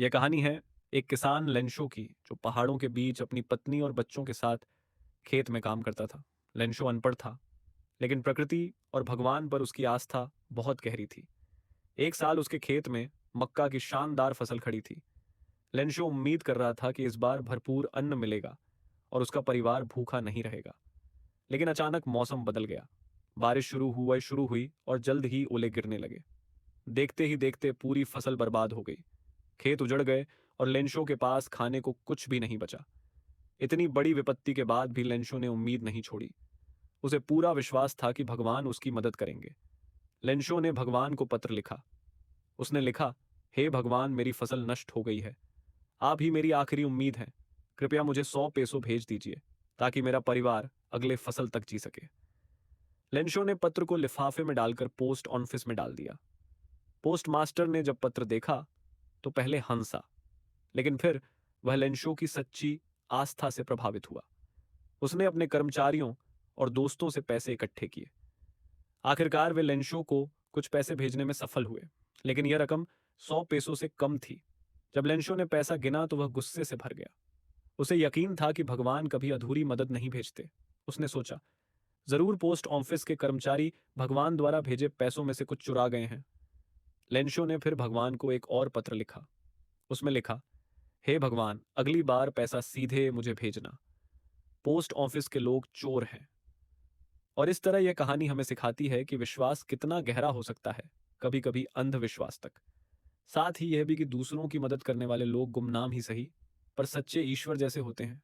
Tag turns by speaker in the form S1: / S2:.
S1: यह कहानी है एक किसान लेंशो की, जो पहाड़ों के बीच अपनी पत्नी और बच्चों के साथ खेत में काम करता था। लेंशो अनपढ़ था, लेकिन प्रकृति और भगवान पर उसकी आस्था बहुत गहरी थी। एक साल उसके खेत में मक्का की शानदार फसल खड़ी थी। लेंशो उम्मीद कर रहा था कि इस बार भरपूर अन्न मिलेगा और उसका परिवार भूखा नहीं रहेगा। लेकिन अचानक मौसम बदल गया। बारिश शुरू हुई और जल्द ही ओले गिरने लगे। देखते ही देखते पूरी फसल बर्बाद हो गई। खेत उजड़ गए और लेंशो के पास खाने को कुछ भी नहीं बचा। इतनी बड़ी विपत्ति के बाद भी लेंशो ने उम्मीद नहीं छोड़ी। उसे पूरा विश्वास था कि भगवान उसकी मदद करेंगे। लेंशो ने भगवान को पत्र लिखा। उसने लिखा, हे भगवान, मेरी फसल नष्ट हो गई है। आप ही मेरी आखिरी उम्मीद हैं। कृपया मुझे 100 पेसो भेज दीजिए, ताकि मेरा परिवार अगले फसल तक जी सके। लेंशो ने पत्र को लिफाफे में डालकर पोस्ट ऑफिस में डाल दिया। पोस्ट मास्टर ने जब पत्र देखा तो पहले हंसा, लेकिन फिर वह लेंशो की सच्ची आस्था से प्रभावित हुआ। उसने अपने कर्मचारियों और दोस्तों से पैसे इकट्ठे किए। आखिरकार वे लेंशो को कुछ पैसे भेजने में सफल हुए, लेकिन यह रकम 100 पेसों से कम थी। जब लेंशो ने पैसा गिना तो वह गुस्से से भर गया। उसे यकीन था कि भगवान कभी अधूरी मदद नहीं भेजते। उसने सोचा, जरूर पोस्ट ऑफिस के कर्मचारी भगवान द्वारा भेजे पैसों में से कुछ चुरा गए हैं। लेंशो ने फिर भगवान को एक और पत्र लिखा। उसमें लिखा, हे भगवान, अगली बार पैसा सीधे मुझे भेजना। पोस्ट ऑफिस के लोग चोर हैं। और इस तरह यह कहानी हमें सिखाती है कि विश्वास कितना गहरा हो सकता है, कभी कभी अंधविश्वास तक। साथ ही यह भी कि दूसरों की मदद करने वाले लोग गुमनाम ही सही, पर सच्चे ईश्वर जैसे होते हैं।